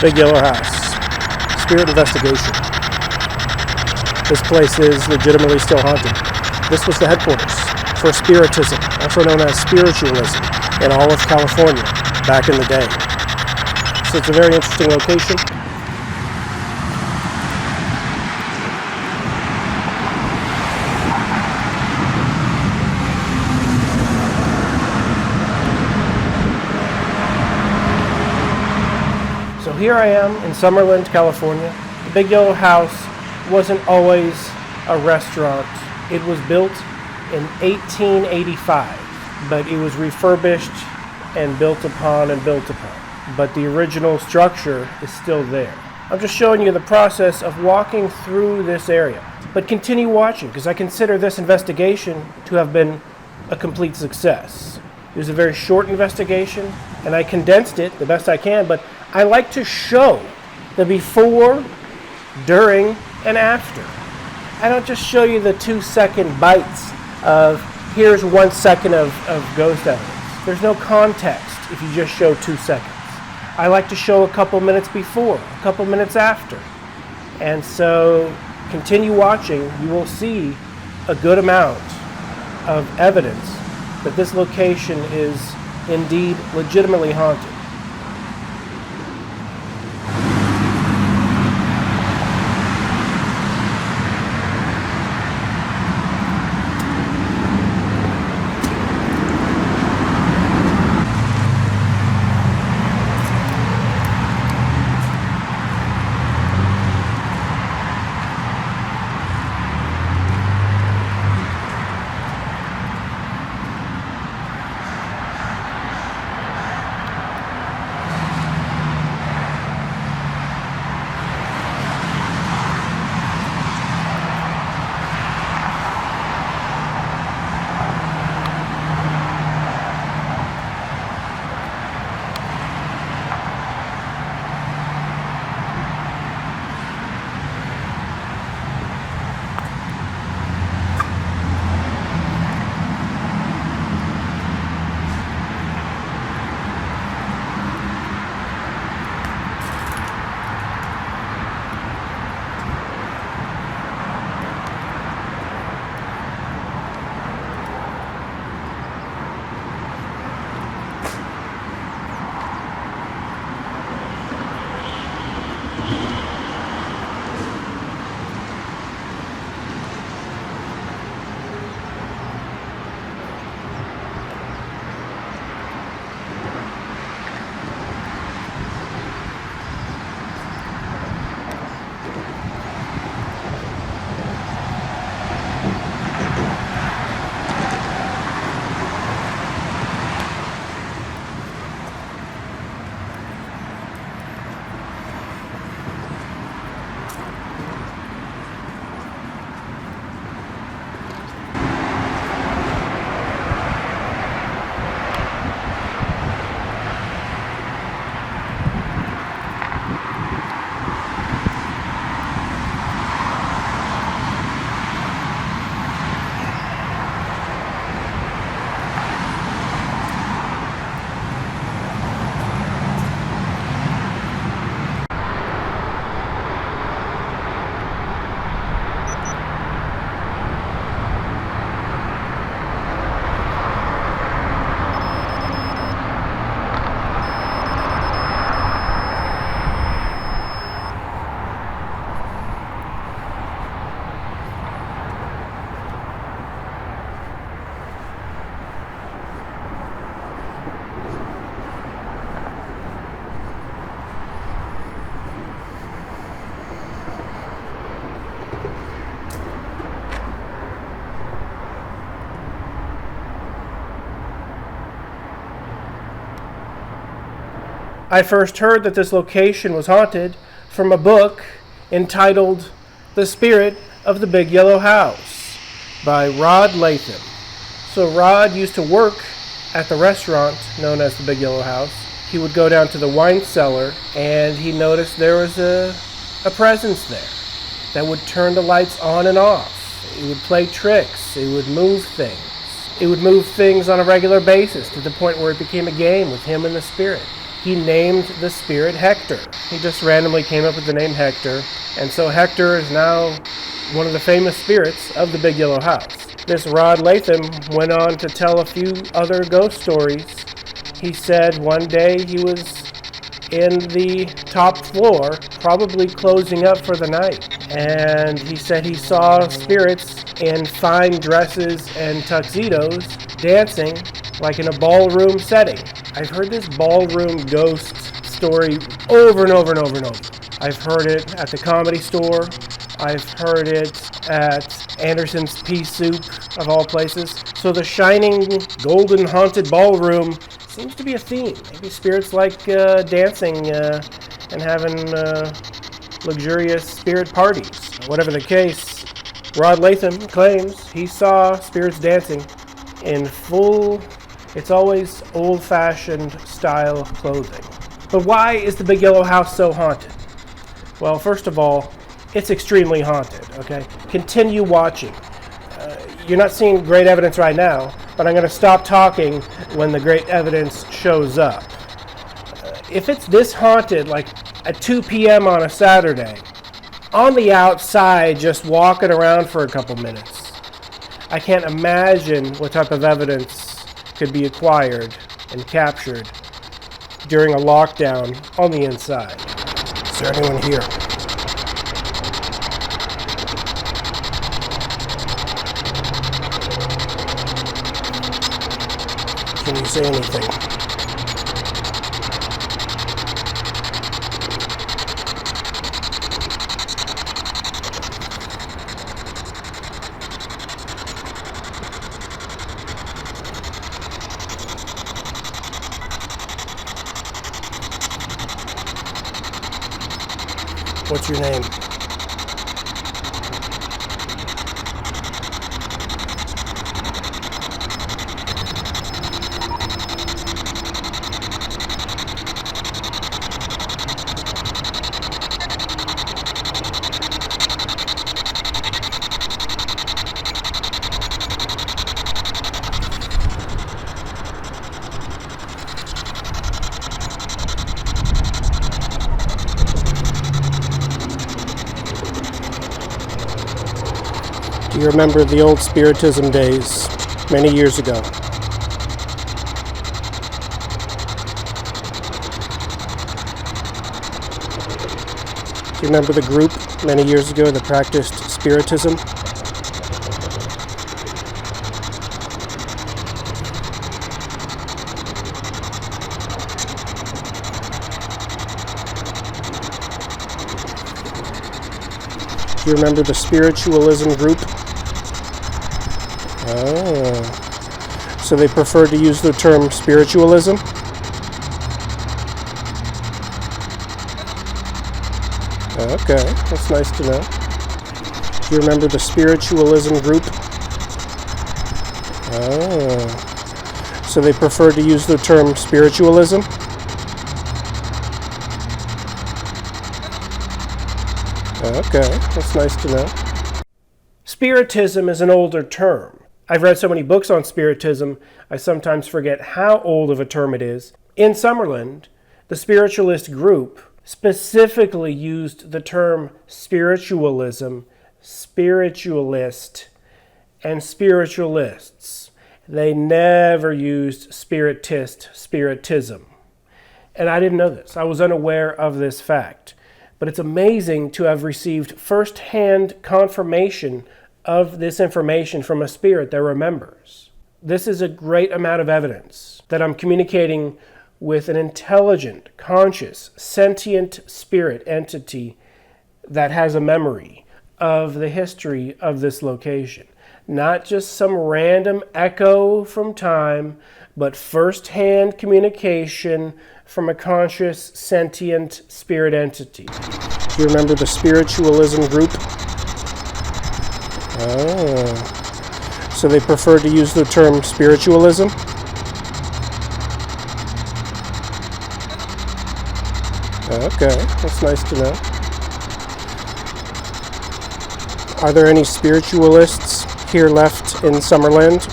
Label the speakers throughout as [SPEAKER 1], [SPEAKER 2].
[SPEAKER 1] Big Yellow House. Spirit investigation. This place is legitimately still haunted. This was the headquarters for Spiritism, also known as spiritualism, in all of California back in the day. So it's a very interesting location. So here I am in Summerland, California. The Big Yellow House wasn't always a restaurant. It was built in 1885, but it was refurbished and built upon. But the original structure is still there. I'm just showing you the process of walking through this area. But continue watching, because I consider this investigation to have been a complete success. It was a very short investigation, and I condensed it the best I can, but I like to show the before, during, and after. I don't just show you the 2-second bites of here's 1 second of ghost evidence. There's no context if you just show 2 seconds. I like to show a couple minutes before, a couple minutes after. And so continue watching. You will see a good amount of evidence that this location is indeed legitimately haunted. I first heard that this location was haunted from a book entitled The Spirit of the Big Yellow House by Rod Latham. So Rod used to work at the restaurant known as the Big Yellow House. He would go down to the wine cellar and he noticed there was a presence there that would turn the lights on and off. It would play tricks. It would move things. It would move things on a regular basis to the point where it became a game with him and the spirit. he named the spirit Hector. He just randomly came up with the name Hector, and so Hector is now one of the famous spirits of the Big Yellow House. This Rod Latham went on to tell a few other ghost stories. He said one day he was in the top floor, probably closing up for the night, and he said he saw spirits in fine dresses and tuxedos dancing like in a ballroom setting. I've heard this ballroom ghost story over and over and over and over. I've heard it at the Comedy Store. I've heard it at Anderson's Pea Soup, of all places. So the shining, golden haunted ballroom seems to be a theme. Maybe spirits like dancing and having luxurious spirit parties. Whatever the case, Rod Latham claims he saw spirits dancing in full, it's always old-fashioned style clothing. But why is the Big Yellow House so haunted? Well, first of all, it's extremely haunted, okay? Continue watching. You're not seeing great evidence right now, but I'm going to stop talking when the great evidence shows up. If it's this haunted, like at 2 p.m. on a Saturday, on the outside just walking around for a couple minutes, I can't imagine what type of evidence could be acquired and captured during a lockdown on the inside. Is there anyone here? Can you say anything? What's your name? Do you remember the old Spiritism days, many years ago? Do you remember the group many years ago that practiced Spiritism? Do you remember the Spiritualism group? Oh. So they prefer to use the term spiritualism? Okay, that's nice to know. Do you remember the Spiritualism group? Oh. So they prefer to use the term spiritualism? Okay, that's nice to know. Spiritism is an older term. I've read so many books on Spiritism, I sometimes forget how old of a term it is. In Summerland, the spiritualist group specifically used the term spiritualism, spiritualist, and spiritualists. They never used spiritist, spiritism. And I didn't know this. I was unaware of this fact. But it's amazing to have received first-hand confirmation of this information from a spirit that remembers. This is a great amount of evidence that I'm communicating with an intelligent, conscious, sentient spirit entity that has a memory of the history of this location. Not just some random echo from time, but first-hand communication from a conscious, sentient spirit entity. Do you remember the Spiritualism group? Oh. So they prefer to use the term spiritualism? Okay, that's nice to know. Are there any spiritualists here left in Summerland?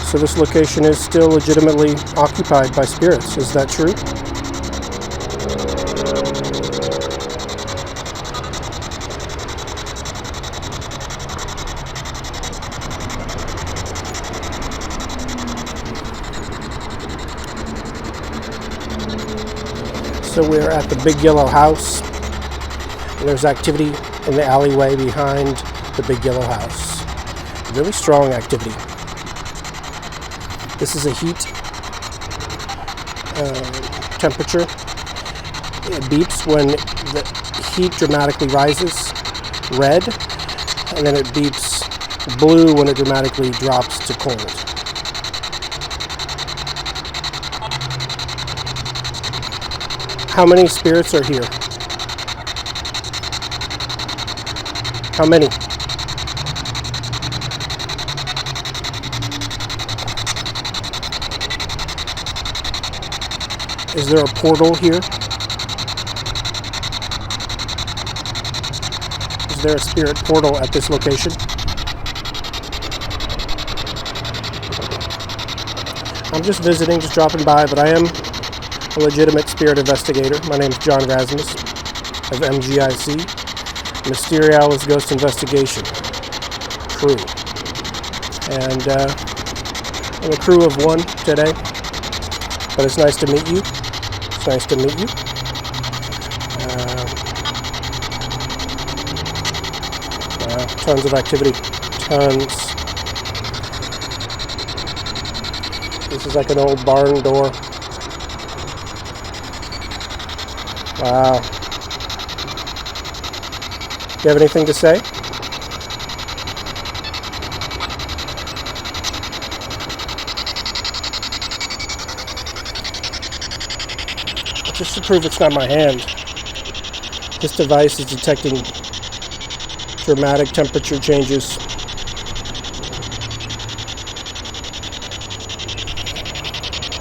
[SPEAKER 1] So this location is still legitimately occupied by spirits. Is that true? So we're at the Big Yellow House. There's activity in the alleyway behind the Big Yellow House. Really strong activity. This is a heat temperature. It beeps when the heat dramatically rises, red, and then it beeps blue when it dramatically drops to cold. How many spirits are here? How many? Is there a portal here? Is there a spirit portal at this location? I'm just visiting, just dropping by, but I am a legitimate spirit investigator. My name is John Rasmus of MGIC, Mysterious Ghost Investigation crew. And I'm a crew of one today, but it's nice to meet you. It's nice to meet you. Tons of activity. Tons. This is like an old barn door. Wow. Do you have anything to say? Just to prove it's not my hand, this device is detecting dramatic temperature changes.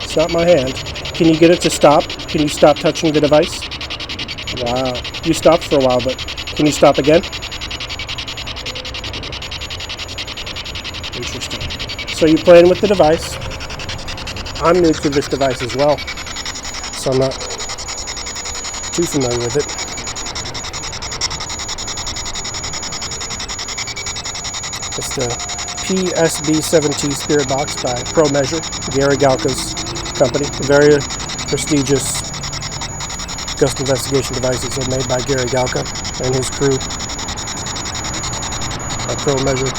[SPEAKER 1] It's not my hand. Can you get it to stop? Can you stop touching the device? Wow. You stopped for a while, but can you stop again? Interesting. So you're playing with the device. I'm new to this device as well, so I'm not too familiar with it. It's the PSB7T Spirit Box by Pro Measure, Gary Galka's company. Very prestigious ghost investigation devices are made by Gary Galka and his crew at Pro Measure.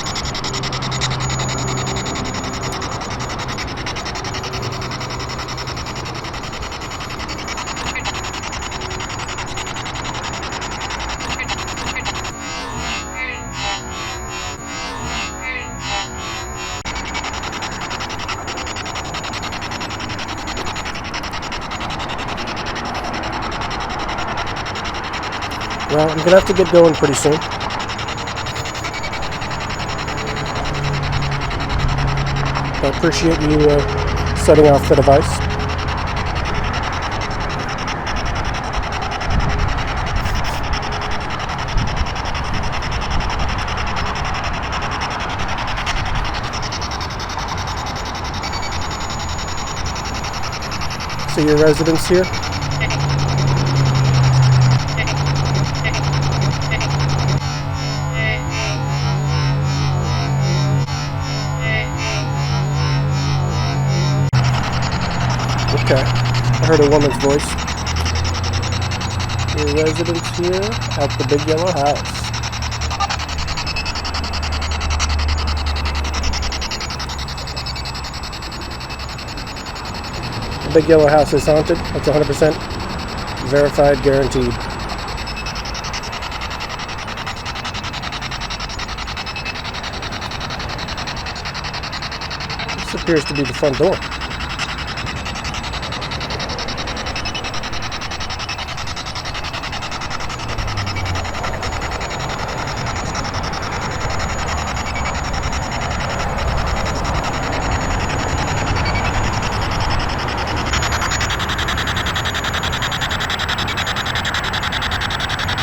[SPEAKER 1] Well, I'm going to have to get going pretty soon. I appreciate you setting off the device. So your residence here? Okay, I heard a woman's voice. Your residence here at the Big Yellow House. The Big Yellow House is haunted. That's 100% verified, guaranteed. This appears to be the front door.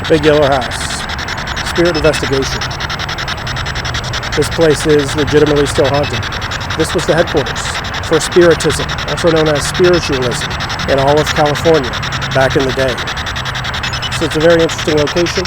[SPEAKER 1] Big Yellow House. Spirit investigation. This place is legitimately still haunted. This was the headquarters. for Spiritism, also known as spiritualism, in all of California back in the day. So it's a very interesting location.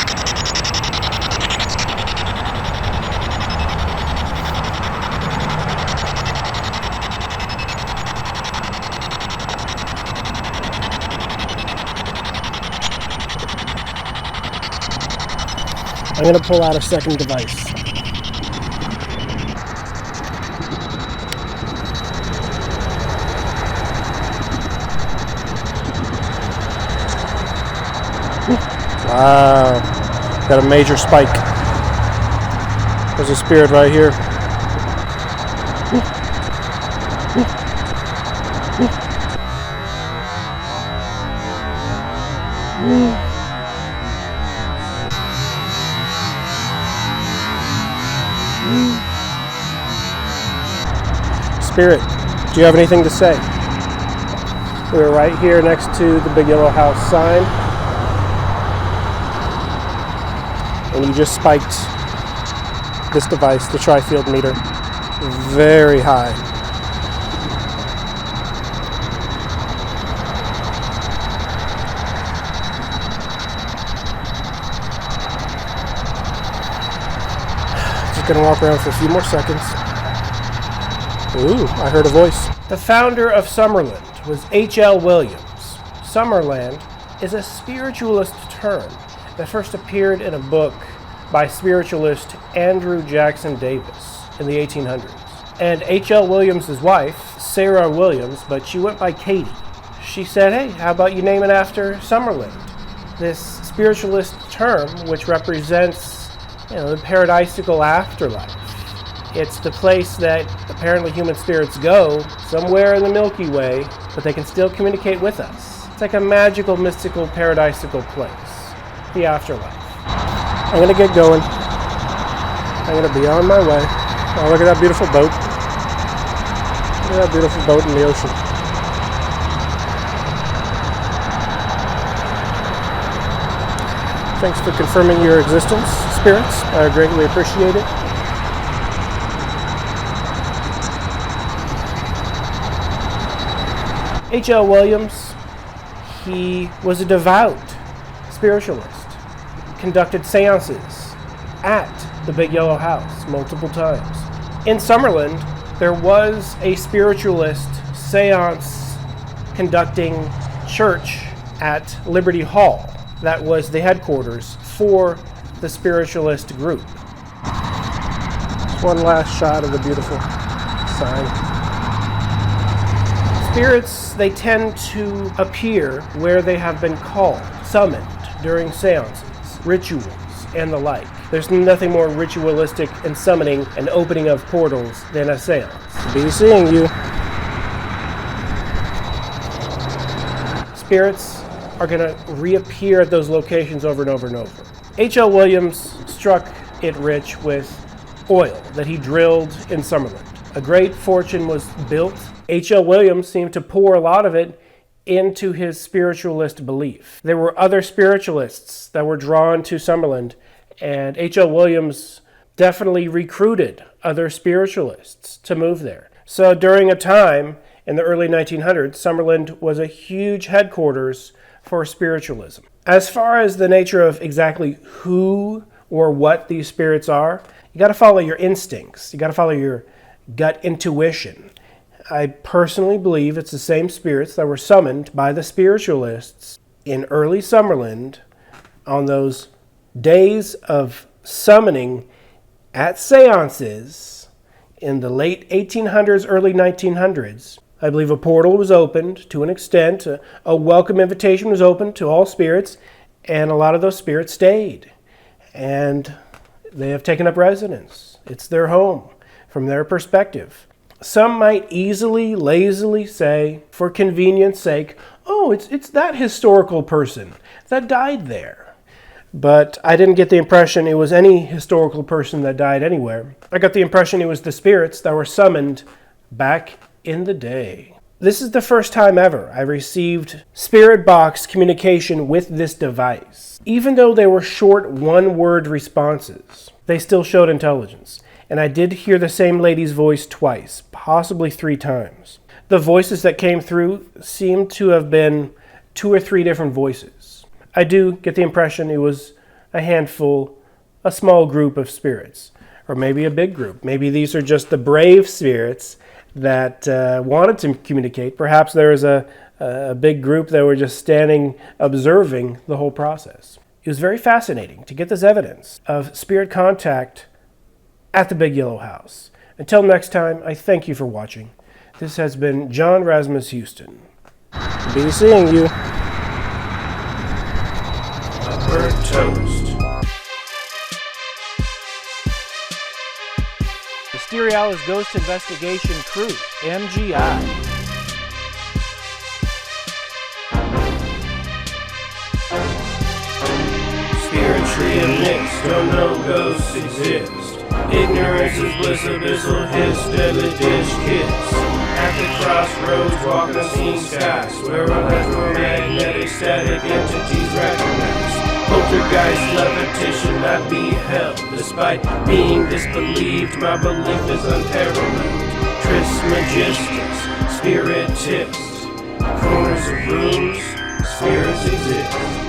[SPEAKER 1] I'm going to pull out a second device. Wow, got a major spike. There's a spirit right here. Spirit, do you have anything to say? We're right here next to the big yellow house sign. And you just spiked this device, the tri-field meter, very high. Just gonna walk around for a few more seconds. Ooh, I heard a voice. The founder of Summerland was H.L. Williams. Summerland is a spiritualist term that first appeared in a book by spiritualist Andrew Jackson Davis in the 1800s. And H.L. Williams' wife, Sarah Williams, but she went by Katie, she said, hey, how about you name it after Summerland? This spiritualist term which represents, the paradisical afterlife. It's the place that apparently human spirits go somewhere in the Milky Way, but they can still communicate with us. It's like a magical, mystical, paradisical place. The afterlife. I'm gonna get going. I'm gonna be on my way. Oh, look at that beautiful boat. Look at that beautiful boat in the ocean. Thanks for confirming your existence, spirits. I greatly appreciate it. H.L. Williams, he was a devout spiritualist, conducted seances at the Big Yellow House multiple times. In Summerland, there was a spiritualist seance conducting church at Liberty Hall. That was the headquarters for the spiritualist group. One last shot of the beautiful sign. Spirits, they tend to appear where they have been called, summoned during seances, rituals, and the like. There's nothing more ritualistic and summoning and opening of portals than a seance. Be seeing you. Spirits are going to reappear at those locations over and over and over. H.L. Williams struck it rich with oil that he drilled in Summerland. A great fortune was built. H.L. Williams seemed to pour a lot of it into his spiritualist belief. There were other spiritualists that were drawn to Summerland, and H.L. Williams definitely recruited other spiritualists to move there. So during a time in the early 1900s, Summerland was a huge headquarters for spiritualism. As far as the nature of exactly who or what these spirits are, you got to follow your instincts. You got to follow your gut intuition. I personally believe it's the same spirits that were summoned by the spiritualists in early Summerland on those days of summoning at seances in the late 1800s, early 1900s. I believe a portal was opened to an extent, a welcome invitation was opened to all spirits, and a lot of those spirits stayed. And they have taken up residence. It's their home from their perspective. Some might easily, lazily say, for convenience sake, oh, it's that historical person that died there. But I didn't get the impression it was any historical person that died anywhere. I got the impression it was the spirits that were summoned back in the day. This is the first time ever I received spirit box communication with this device. Even though they were short one-word responses, they still showed intelligence. And I did hear the same lady's voice twice, possibly 3 times. The voices that came through seemed to have been 2 or 3 different voices. I do get the impression it was a handful, a small group of spirits, or maybe a big group. Maybe these are just the brave spirits that wanted to communicate. Perhaps there was a big group that were just standing, observing the whole process. It was very fascinating to get this evidence of spirit contact at the Big Yellow House. Until next time, I thank you for watching. This has been John Rasmus Houston. Be seeing you. A burnt toast. Mysterious Ghost Investigation Crew, MGI. Spiritry and myths don't know ghosts exist. Ignorance is bliss, abyssal hiss, deadly dish kiss. At the crossroads, walk unseen skies, where electromagnetic static entities recognize. Poltergeist levitation not beheld, despite being disbelieved, my belief is unparalleled. Trismegistus, spiritist, corners of rooms, spirits exist.